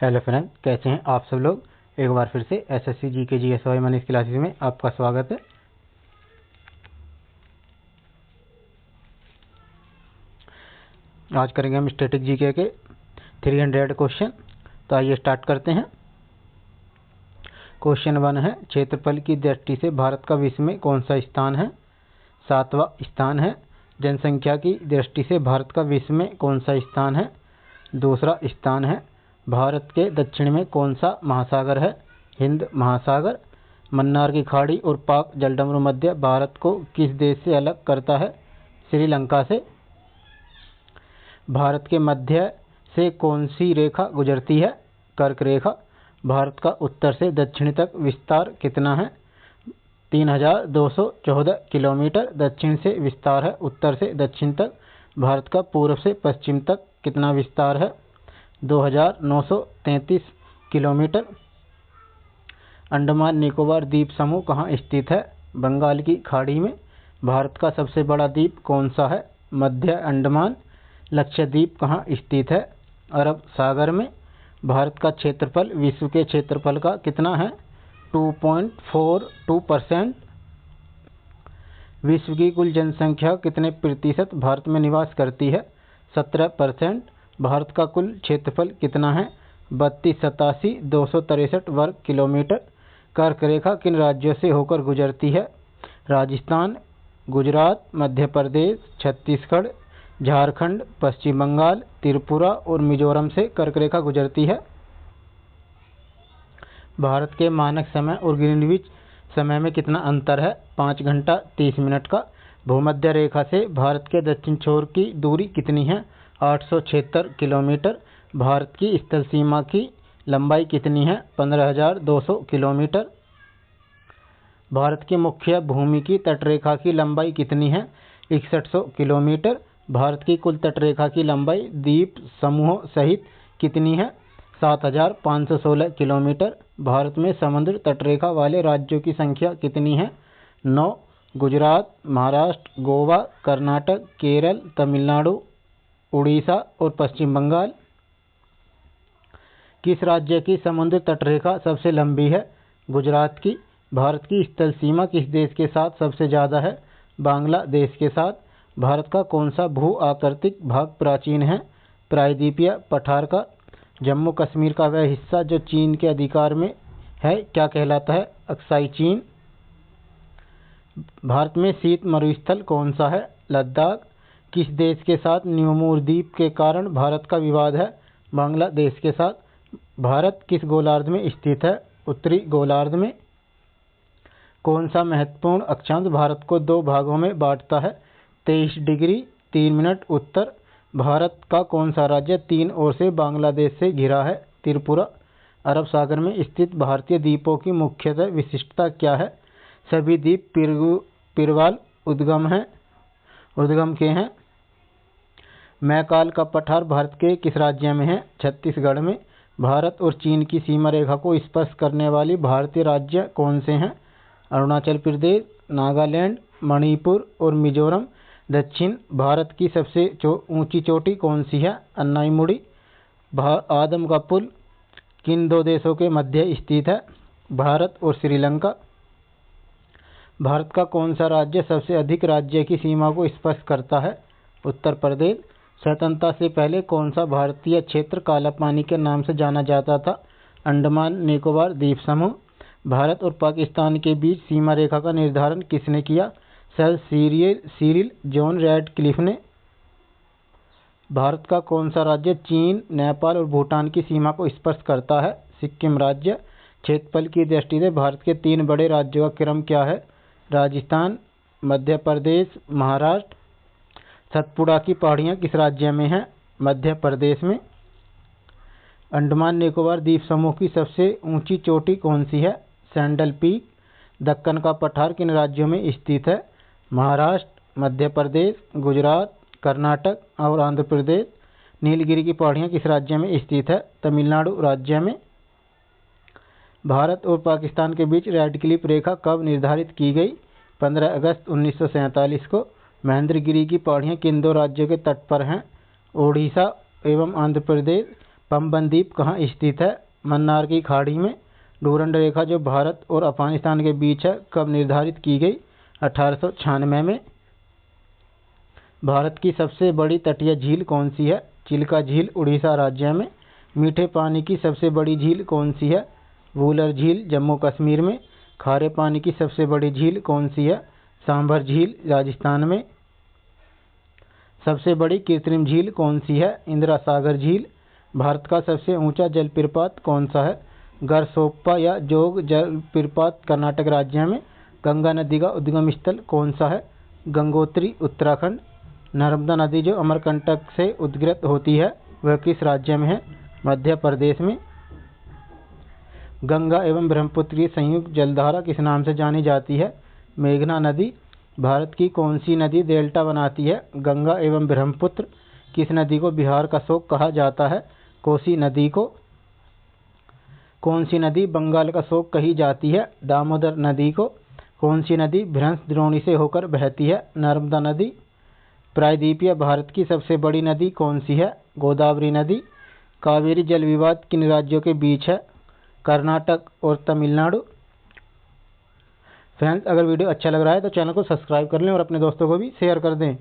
Hello friend, कैसे हैं आप सब लोग। एक बार फिर से SSC GK GSY Manish classes में आपका स्वागत है। आज करेंगे हम स्टैटिक जीके के 300 क्वेश्चन। तो आइए स्टार्ट करते हैं। क्वेश्चन 1 है, क्षेत्रफल की दृष्टि से भारत का विश्व में कौन सा स्थान है। 7वां स्थान है। जनसंख्या की दृष्टि से भारत का विश्व में कौन सा स्थान है। दूसरा स्थान है। भारत के दक्षिण में कौन सा महासागर है। हिंद महासागर। मन्नार की खाड़ी और पाक जलडमरू मध्य भारत को किस देश से अलग करता है। श्रीलंका से। भारत के मध्य से कौन सी रेखा गुजरती है। कर्क रेखा। भारत का उत्तर से दक्षिण तक विस्तार कितना है। 3214 किलोमीटर दक्षिण से विस्तार है। उत्तर से दक्षिण तक। भारत का पूर्व से पश्चिम तक कितना विस्तार है। 2933 किलोमीटर। अंडमान निकोबार द्वीप समूह कहाँ स्थित है। बंगाल की खाड़ी में। भारत का सबसे बड़ा द्वीप कौन सा है। मध्य अंडमान। लक्षद्वीप कहाँ स्थित है। अरब सागर में। भारत का क्षेत्रफल विश्व के क्षेत्रफल का कितना है। 2.42%। विश्व की कुल जनसंख्या कितने प्रतिशत भारत में निवास करती है। 17%। भारत का कुल क्षेत्रफल कितना है। 32,87,263 वर्ग किलोमीटर। कर्क रेखा किन राज्यों से होकर गुजरती है। राजस्थान, गुजरात, मध्य प्रदेश, छत्तीसगढ़, झारखंड, पश्चिम बंगाल, त्रिपुरा और मिजोरम से कर्क रेखा गुजरती है। भारत के मानक समय और ग्रीनविच समय में कितना अंतर है। 5 घंटा 30 मिनट का। भूमध्य रेखा से भारत के दक्षिण छोर की दूरी कितनी है। 876 किलोमीटर। भारत की स्थल सीमा की लंबाई कितनी है। 15,200 किलोमीटर। भारत की मुख्य भूमि की तटरेखा की लंबाई कितनी है। 6100 किलोमीटर। भारत की कुल तटरेखा की लंबाई द्वीप समूहों सहित कितनी है। 7516 किलोमीटर। भारत में समुद्र तटरेखा वाले राज्यों की संख्या कितनी है। 9। गुजरात, महाराष्ट्र, गोवा, कर्नाटक, केरल, तमिलनाडु, उड़ीसा और पश्चिम बंगाल। किस राज्य की समुद्र तटरेखा सबसे लंबी है। गुजरात की। भारत की स्थल सीमा किस देश के साथ सबसे ज़्यादा है। बांग्लादेश के साथ। भारत का कौन सा भू आकृतिक भाग प्राचीन है। प्रायद्वीपीय पठार का। जम्मू कश्मीर का वह हिस्सा जो चीन के अधिकार में है क्या कहलाता है। अक्साई चीन। भारत में शीत मरुस्थल कौन सा है। लद्दाख। किस देश के साथ न्यूमूर द्वीप के कारण भारत का विवाद है। बांग्लादेश के साथ। भारत किस गोलार्ध में स्थित है। उत्तरी गोलार्ध में। कौन सा महत्वपूर्ण अक्षांश भारत को 2 भागों में बांटता है। 23 डिग्री 3 मिनट उत्तर। भारत का कौन सा राज्य 3 ओर से बांग्लादेश से घिरा है। त्रिपुरा। अरब सागर में स्थित भारतीय द्वीपों की मुख्यतः विशिष्टता क्या है। सभी द्वीप पिरवाल उद्गम के हैं। मैकाल का पठार भारत के किस राज्य में है। छत्तीसगढ़ में। भारत और चीन की सीमा रेखा को स्पर्श करने वाली भारतीय राज्य कौन से हैं। अरुणाचल प्रदेश, नागालैंड, मणिपुर और मिजोरम। दक्षिण भारत की सबसे ऊंची चोटी कौन सी है। अन्नाईमुड़ी। आदम का पुल किन 2 देशों के मध्य स्थित है। भारत और श्रीलंका। भारत का कौन सा राज्य सबसे अधिक राज्य की सीमा को स्पर्श करता है। उत्तर प्रदेश। स्वतंत्रता से पहले कौन सा भारतीय क्षेत्र काला पानी के नाम से जाना जाता था। अंडमान निकोबार द्वीप समूह। भारत और पाकिस्तान के बीच सीमा रेखा का निर्धारण किसने किया। सर सिरिल जॉन रैडक्लिफ ने। भारत का कौन सा राज्य चीन, नेपाल और भूटान की सीमा को स्पर्श करता है। सिक्किम राज्य। क्षेत्रफल की दृष्टि से भारत के 3 बड़े राज्यों का क्रम क्या है। राजस्थान, मध्य प्रदेश, महाराष्ट्र। सतपुड़ा की पहाड़ियाँ किस राज्य में हैं। मध्य प्रदेश में। अंडमान निकोबार द्वीप समूह की सबसे ऊंची चोटी कौन सी है। Sandal peak. दक्कन का पठार किन राज्यों में स्थित है। महाराष्ट्र, मध्य प्रदेश, गुजरात, कर्नाटक और आंध्र प्रदेश। नीलगिरी की पहाड़ियाँ किस राज्य में स्थित है। तमिलनाडु राज्य में। भारत और पाकिस्तान के बीच रैडक्लिफ रेखा कब निर्धारित की गई। 15 अगस्त 1947 को। महेंद्रगिरी की पहाड़ियाँ किन 2 राज्यों के तट पर हैं। ओडिशा एवं आंध्र प्रदेश। पंबन द्वीप कहाँ स्थित है? मन्नार की खाड़ी में। डूरंड रेखा जो भारत और अफगानिस्तान के बीच है कब निर्धारित की गई? 1896 में। भारत की सबसे बड़ी तटीय झील कौन सी है? चिल्का झील उड़ीसा राज्य में। मीठे पानी की सबसे बड़ी झील कौन सी है? वूलर झील जम्मू कश्मीर में। खारे पानी की सबसे बड़ी झील कौन सी है? सांभर झील राजस्थान में। सबसे बड़ी कृत्रिम झील कौन सी है? इंदिरा सागर झील। भारत का सबसे ऊंचा जलप्रपात कौन सा है? गरसोप्पा या जोग जलप्रपात कर्नाटक राज्य में। गंगा नदी का उद्गम स्थल कौन सा है? गंगोत्री उत्तराखंड। नर्मदा नदी जो अमरकंटक से उद्गत होती है वह किस राज्य में है? मध्य प्रदेश में। गंगा एवं ब्रह्मपुत्र की संयुक्त जलधारा किस नाम से जानी जाती है? मेघना नदी। भारत की कौन सी नदी डेल्टा बनाती है? गंगा एवं ब्रह्मपुत्र। किस नदी को बिहार का शोक कहा जाता है? कोसी नदी को। कौन सी नदी बंगाल का शोक कही जाती है? दामोदर नदी को। कौन सी नदी भ्रंश द्रोणी से होकर बहती है? नर्मदा नदी। प्रायद्वीपीय भारत की सबसे बड़ी नदी कौन सी है? गोदावरी नदी। कावेरी जल विवाद किन राज्यों के बीच है? कर्नाटक और तमिलनाडु। फ्रेंड्स, अगर वीडियो अच्छा लग रहा है तो चैनल को सब्सक्राइब कर लें और अपने दोस्तों को भी शेयर कर दें।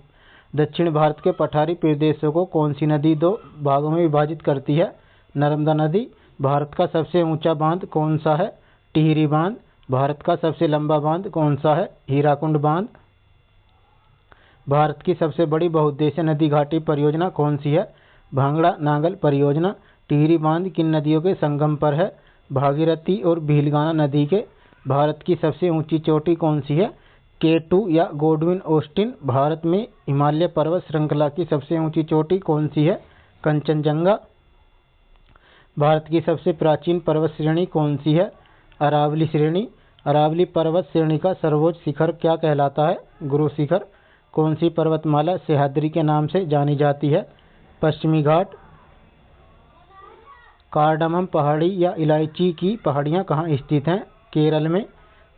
दक्षिण भारत के पठारी प्रदेशों को कौन सी नदी दो भागों में विभाजित करती है? नर्मदा नदी। भारत का सबसे ऊंचा बांध कौन सा है? टिहरी बांध। भारत का सबसे लंबा बांध कौन सा है? हीराकुंड बांध। भारत की सबसे बड़ी बहुउद्देशीय नदी घाटी परियोजना कौन सी है? भांगड़ा नागल परियोजना। टिहरी बांध किन नदियों के संगम पर है? भागीरथी और भीलगाना नदी के। भारत की सबसे ऊंची चोटी कौन सी है? K2 या गोडविन ऑस्टिन। भारत में हिमालय पर्वत श्रृंखला की सबसे ऊंची चोटी कौन सी है? कंचनजंगा। भारत की सबसे प्राचीन पर्वत श्रेणी कौन सी है? अरावली श्रेणी। अरावली पर्वत श्रेणी का सर्वोच्च शिखर क्या कहलाता है? गुरु शिखर। कौन सी पर्वतमाला सह्याद्री के नाम से जानी जाती है? पश्चिमी घाट। कार्डमम पहाड़ी या इलायची की पहाड़ियाँ कहाँ स्थित हैं? केरल में।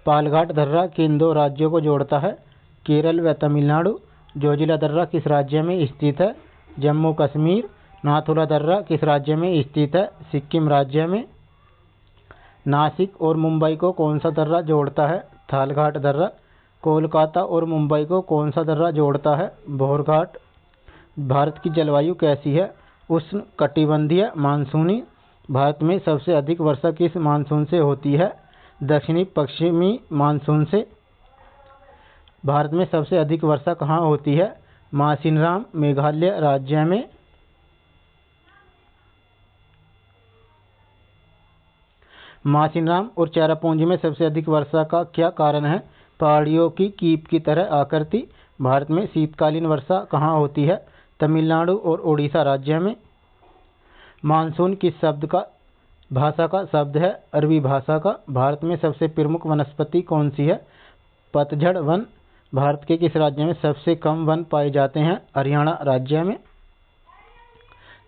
पालघाट दर्रा किन दो राज्यों को जोड़ता है? केरल व तमिलनाडु। जोजिला दर्रा किस राज्य में स्थित है? जम्मू कश्मीर। नाथुला दर्रा किस राज्य में स्थित है? सिक्किम राज्य में। नासिक और मुंबई को कौन सा दर्रा जोड़ता है? थालघाट दर्रा। कोलकाता और मुंबई को कौन सा दर्रा जोड़ता है? भोरघाट। भारत की जलवायु कैसी है? उष्ण कटिबंधीय मानसूनी। भारत में सबसे अधिक वर्षा किस मानसून से होती है? दक्षिणी पश्चिमी मानसून से। भारत में सबसे अधिक वर्षा कहाँ होती है? मासिनराम मेघालय राज्य में। मासिनराम और चेरापूंजी में सबसे अधिक वर्षा का क्या कारण है? पहाड़ियों की कीप की तरह आकृति। भारत में शीतकालीन वर्षा कहाँ होती है? तमिलनाडु और उड़ीसा राज्य में। मानसून किस भाषा का शब्द है? अरबी भाषा का। भारत में सबसे प्रमुख वनस्पति कौन सी है? पतझड़ वन। भारत के किस राज्य में सबसे कम वन पाए जाते हैं? हरियाणा राज्य में।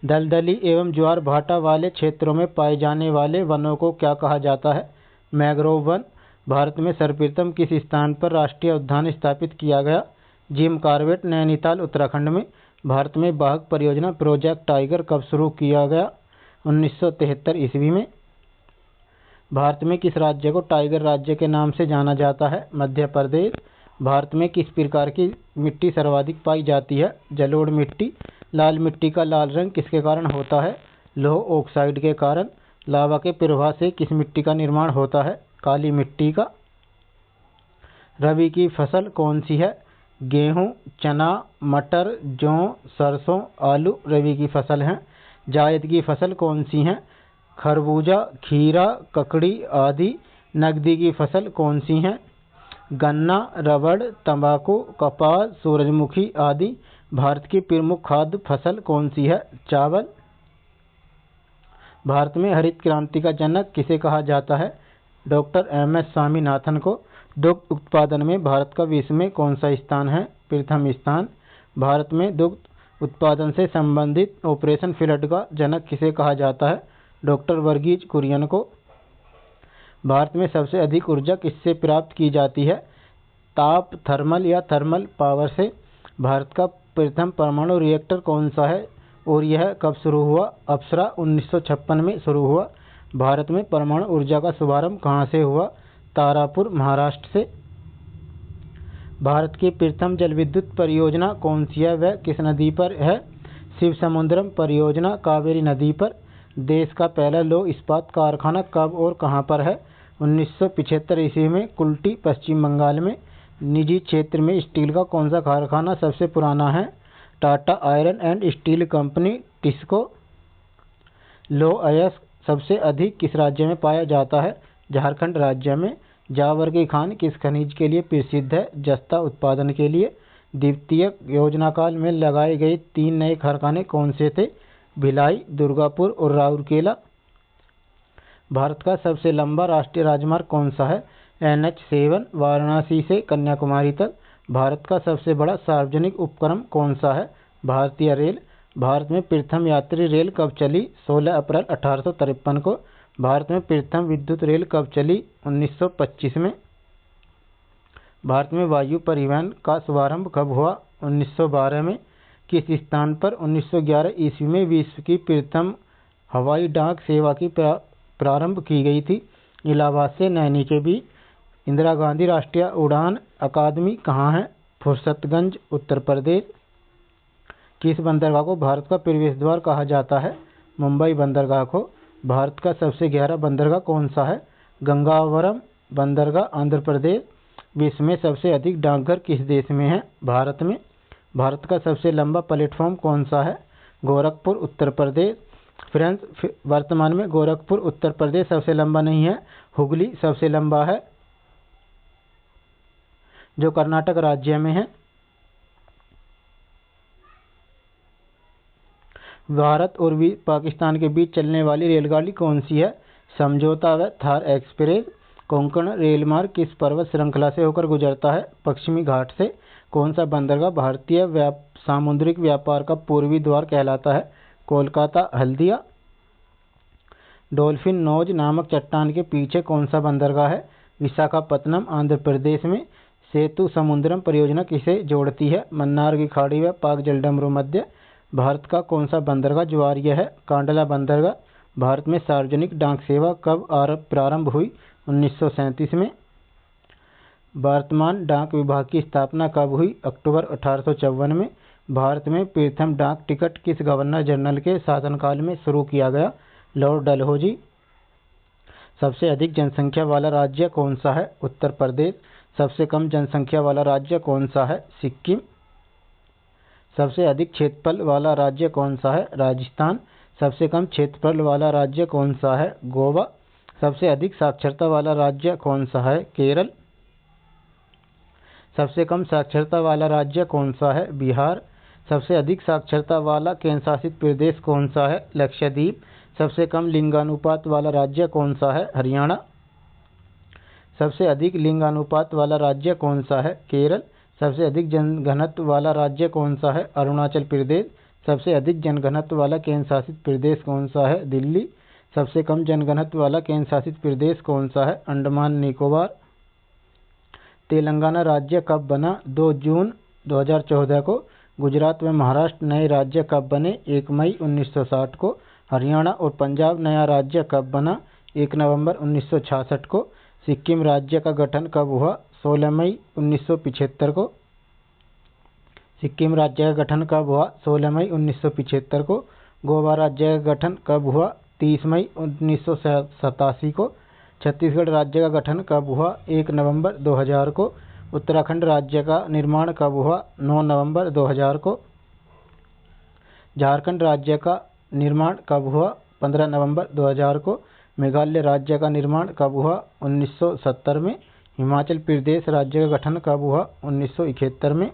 दलदली एवं ज्वार भाटा वाले क्षेत्रों में पाए जाने वाले वनों को क्या कहा जाता है? Mangrove one. भारत में सर्वप्रथम किस स्थान पर राष्ट्रीय उद्यान स्थापित किया गया? जिम कॉर्बेट नैनीताल उत्तराखंड में। भारत में बाघ परियोजना प्रोजेक्ट टाइगर कब शुरू किया गया? 1973 ईस्वी में। भारत में किस राज्य को टाइगर राज्य के नाम से जाना जाता है? मध्य प्रदेश। भारत में किस प्रकार की मिट्टी सर्वाधिक पाई जाती है? जलोढ़ मिट्टी। लाल मिट्टी का लाल रंग किसके कारण होता है? लौह ऑक्साइड के कारण। लावा के प्रवाह से किस मिट्टी का निर्माण होता है? काली मिट्टी का। रबी की फसल कौन सी है? गेहूं, चना, मटर, जौ, सरसों, आलू रबी की फसल हैं। जायद की फसल कौन सी हैं? खरबूजा, खीरा, ककड़ी आदि। नकदी की फसल कौन सी हैं? गन्ना, रबड़, तंबाकू, कपास, सूरजमुखी आदि। भारत की प्रमुख खाद्य फसल कौन सी है? चावल। भारत में हरित क्रांति का जनक किसे कहा जाता है? Doctor MS. स्वामीनाथन को। दुग्ध उत्पादन में भारत का विश्व में कौन सा स्थान है? प्रथम स्थान। भारत में दुग्ध उत्पादन से संबंधित ऑपरेशन फ्लड का जनक किसे कहा जाता है? डॉक्टर वर्गीज कुरियन को। भारत में सबसे अधिक ऊर्जा किससे प्राप्त की जाती है? ताप, थर्मल या थर्मल पावर से। भारत का प्रथम परमाणु रिएक्टर कौन सा है? और यह कब शुरू हुआ? अप्सरा 1956 में शुरू हुआ। भारत में परमाणु ऊर्जा का शुभारंभ कहाँ से हुआ? तारापुर, महाराष्ट्र से। भारत की प्रथम जल विद्युत परियोजना कौन सी है? वह किस नदी पर है? शिवसमुद्रम परियोजना कावेरी नदी पर। देश का पहला लौह इस्पात कारखाना कब और कहाँ पर है? 1975 ईस्वी में कुल्टी, पश्चिम बंगाल में। निजी क्षेत्र में स्टील का कौन सा कारखाना सबसे पुराना है? Tata iron and steel company, TISCO. लौह अयस्क सबसे अधिक किस राज्य में पाया जाता है? झारखंड राज्य में। जावर की खान किस खनिज के लिए प्रसिद्ध है? जस्ता उत्पादन के लिए। द्वितीय योजनाकाल में लगाए गए 3 नए कारखाने कौन से थे? भिलाई, दुर्गापुर और राउरकेला। भारत का सबसे लंबा राष्ट्रीय राजमार्ग कौन सा है? NH7, वाराणसी से कन्याकुमारी तक। भारत का सबसे बड़ा सार्वजनिक उपक्रम कौन सा है? भारतीय रेल। भारत में प्रथम यात्री रेल कब चली? 16 अप्रैल 1853 को। भारत में प्रथम विद्युत रेल कब चली? 1925 में। भारत में वायु परिवहन का शुभारंभ कब हुआ? 1912 में। किस स्थान पर 1911 ईस्वी में विश्व की प्रथम हवाई डाक सेवा की प्रारंभ की गई थी? इलाहाबाद से नैनी के बीच। इंदिरा गांधी राष्ट्रीय उड़ान अकादमी कहाँ है? फुर्सतगंज, उत्तर प्रदेश। किस बंदरगाह को भारत का प्रवेश द्वार कहा जाता है? मुंबई बंदरगाह को। भारत का सबसे गहरा बंदरगाह कौन सा है? गंगावरम बंदरगाह, आंध्र प्रदेश। विश्व में सबसे अधिक डाकघर किस देश में है? भारत में। भारत का सबसे लंबा प्लेटफॉर्म कौन सा है? गोरखपुर, उत्तर प्रदेश। फ्रेंड्स, वर्तमान में गोरखपुर उत्तर प्रदेश सबसे लंबा नहीं है, हुगली सबसे लंबा है, जो कर्नाटक राज्य में है। भारत और पाकिस्तान के बीच चलने वाली रेलगाड़ी कौन सी है? समझौता व थार एक्सप्रेस। कोंकण रेल मार्ग किस पर्वत श्रृंखला से होकर गुजरता है? पश्चिमी घाट से। कौन सा बंदरगाह भारतीय सामुद्रिक व्यापार का पूर्वी द्वार कहलाता है? कोलकाता, हल्दिया। डॉल्फिन नोज नामक चट्टान के पीछे कौन सा बंदरगाह है? विशाखापत्तनम, आंध्र प्रदेश में। सेतु समुद्रम परियोजना किसे जोड़ती है? मन्नार की खाड़ी व पाक जलडमरू मध्य। भारत का कौन सा बंदरगाह ज्वारीय है? कांडला बंदरगाह। भारत में सार्वजनिक डाक सेवा कब प्रारंभ हुई? 1937 में। वर्तमान डाक विभाग की स्थापना कब हुई? अक्टूबर 1854 में। भारत में प्रथम डाक टिकट किस गवर्नर जनरल के शासनकाल में शुरू किया गया? लॉर्ड डलहौजी। सबसे अधिक जनसंख्या वाला राज्य कौन सा है? उत्तर प्रदेश। सबसे कम जनसंख्या वाला राज्य कौन सा है? सिक्किम। सबसे अधिक क्षेत्रफल वाला राज्य कौन सा है? राजस्थान। सबसे कम क्षेत्रफल वाला राज्य कौन सा है? गोवा। सबसे अधिक साक्षरता वाला राज्य कौन सा है? केरल। सबसे कम साक्षरता वाला राज्य कौन सा है? बिहार। सबसे अधिक साक्षरता वाला केंद्र शासित प्रदेश कौन सा है? लक्षद्वीप। सबसे कम लिंगानुपात वाला राज्य कौन सा है? हरियाणा। सबसे अधिक लिंगानुपात वाला राज्य कौन सा है? केरल। सबसे अधिक जनघनत्व वाला राज्य कौन सा है? अरुणाचल प्रदेश। सबसे अधिक जनघनत्व वाला केंद्र शासित प्रदेश कौन सा है? दिल्ली। सबसे कम जनघनत्व वाला केंद्र शासित प्रदेश कौन सा है? अंडमान निकोबार। तेलंगाना राज्य कब बना? 2 जून 2014 को। गुजरात व महाराष्ट्र नए राज्य कब बने? 1 मई 1960 को। हरियाणा और पंजाब नया राज्य कब बना? 1 नवंबर 1966 को। सिक्किम राज्य का गठन कब हुआ? 16 मई 1975 को। सिक्किम राज्य का गठन कब हुआ? 16 मई 1975 को। गोवा राज्य का गठन कब हुआ? 30 मई 1987 को। छत्तीसगढ़ राज्य का गठन कब हुआ? 1 नवंबर 2000 को। उत्तराखंड राज्य का निर्माण कब हुआ? 9 नवंबर 2000 को। झारखंड राज्य का निर्माण कब हुआ? 15 नवंबर 2000 को। मेघालय राज्य का निर्माण कब हुआ? 1970 में। हिमाचल प्रदेश राज्य का गठन कब हुआ? 1971 में।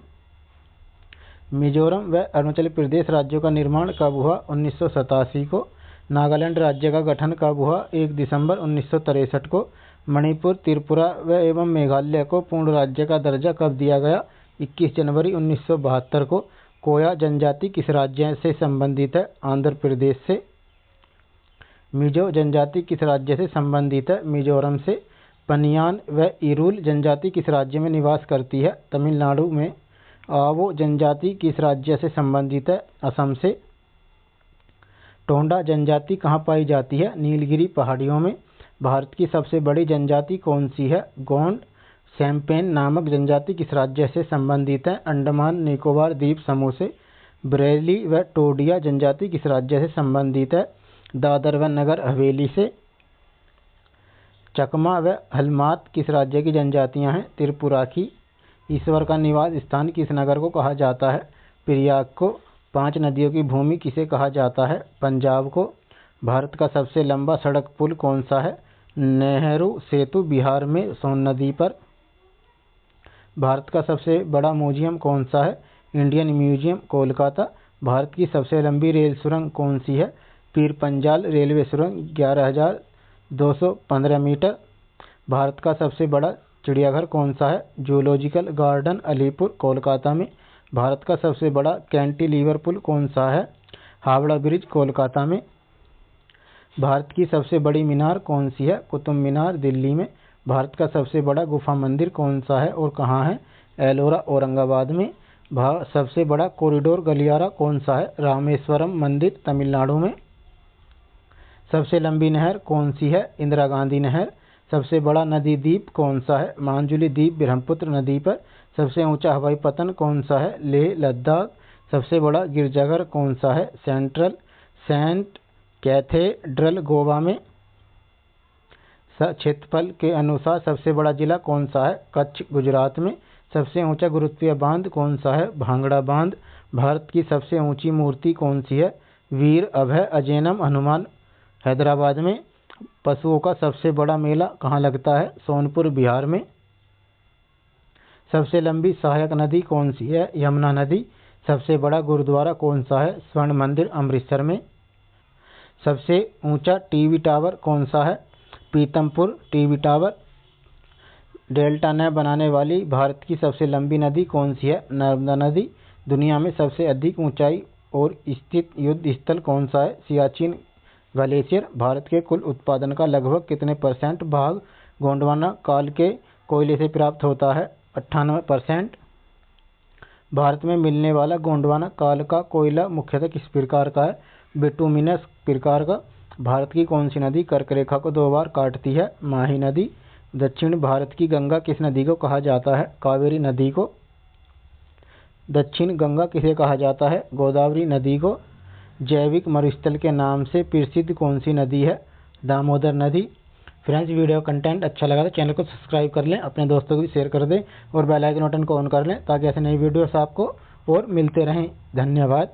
मिजोरम व अरुणाचल प्रदेश राज्यों का निर्माण कब हुआ? 1987 को। नागालैंड राज्य का गठन कब हुआ? 1 दिसंबर 1963 को। मणिपुर, त्रिपुरा व एवं मेघालय को पूर्ण राज्य का दर्जा कब दिया गया? 21 जनवरी 1972 को। कोया जनजाति किस राज्य से संबंधित है? आंध्र प्रदेश से। मिजो जनजाति किस राज्य से संबंधित है? मिजोरम से। पनियान व इरुल जनजाति किस राज्य में निवास करती है? तमिलनाडु में। आवो जनजाति किस राज्य से संबंधित है? असम से। टोंडा जनजाति कहाँ पाई जाती है? नीलगिरी पहाड़ियों में। भारत की सबसे बड़ी जनजाति कौन सी है? गोंड। सैम्पेन नामक जनजाति किस राज्य से संबंधित है? अंडमान निकोबार द्वीप समूह से। बरेली व टोडिया जनजाति किस राज्य से संबंधित है? दादर व नगर हवेली से। चकमा व हलमात किस राज्य की जनजातियां हैं? त्रिपुरा की। ईश्वर का निवास स्थान किस नगर को कहा जाता है? प्रयाग को। 5 नदियों की भूमि किसे कहा जाता है? पंजाब को। भारत का सबसे लंबा सड़क पुल कौन सा है? नेहरू सेतु, बिहार में सोन नदी पर। भारत का सबसे बड़ा म्यूजियम कौन सा है? Indian museum, Kolkata. भारत की सबसे लंबी रेल सुरंग कौन सी है? पीर पंजाल रेलवे सुरंग, 11,215 मीटर। भारत का सबसे बड़ा चिड़ियाघर कौन सा है? जूलॉजिकल गार्डन, अलीपुर, कोलकाता में। भारत का सबसे बड़ा कैंटिलीवर पुल कौन सा है? हावड़ा ब्रिज, कोलकाता में। भारत की सबसे बड़ी मीनार कौन सी है? कुतुब मीनार, दिल्ली में। भारत का सबसे बड़ा गुफा मंदिर कौन सा है और कहाँ है? एलोरा, औरंगाबाद में। सबसे बड़ा कॉरिडोर गलियारा कौन सा है? रामेश्वरम मंदिर, तमिलनाडु में। सबसे लंबी नहर कौन सी है? इंदिरा गांधी नहर। सबसे बड़ा नदी द्वीप कौन सा है? मांजुली द्वीप, ब्रह्मपुत्र नदी पर। सबसे ऊंचा हवाई पतन कौन सा है? लेह लद्दाख। सबसे बड़ा गिरजाघर कौन सा है? सेंट कैथेड्रल, गोवा में। क्षेत्रफल के अनुसार सबसे बड़ा जिला कौन सा है? कच्छ, गुजरात में। सबसे ऊंचा गुरुत्वीय बांध कौन सा है? भांगड़ा बांध। भारत की सबसे ऊंची मूर्ति कौन सी है? वीर अभय अजैनम हनुमान, हैदराबाद में। पशुओं का सबसे बड़ा मेला कहाँ लगता है? सोनपुर, बिहार में। सबसे लंबी सहायक नदी कौन सी है? यमुना नदी। सबसे बड़ा गुरुद्वारा कौन सा है? स्वर्ण मंदिर, अमृतसर में। सबसे ऊंचा टीवी टावर कौन सा है? Pithampur TV tower. डेल्टा न बनाने वाली भारत की सबसे लंबी नदी कौन सी है? नर्मदा नदी। दुनिया में सबसे अधिक ऊंचाई और स्थित युद्ध स्थल कौन सा है? सियाचिन ग्लेशियर। भारत के कुल उत्पादन का लगभग कितने % भाग गोंडवाना काल के कोयले से प्राप्त होता है? 98%। भारत में मिलने वाला गोंडवाना काल का कोयला मुख्यतः किस प्रकार का है? बिटुमिनस प्रकार का। भारत की कौन सी नदी कर्क रेखा को 2 बार काटती है? माही नदी। दक्षिण भारत की गंगा किस नदी को कहा जाता है? कावेरी नदी को। दक्षिण गंगा किसे कहा जाता है? गोदावरी नदी को। जैविक मरुस्थल के नाम से प्रसिद्ध कौन सी नदी है? दामोदर नदी। फ्रेंड्स, वीडियो कंटेंट अच्छा लगा तो चैनल को सब्सक्राइब कर लें, अपने दोस्तों को भी शेयर कर दें और बेल आइकन बटन को ऑन कर लें ताकि ऐसे नई वीडियोस आपको और मिलते रहें। धन्यवाद।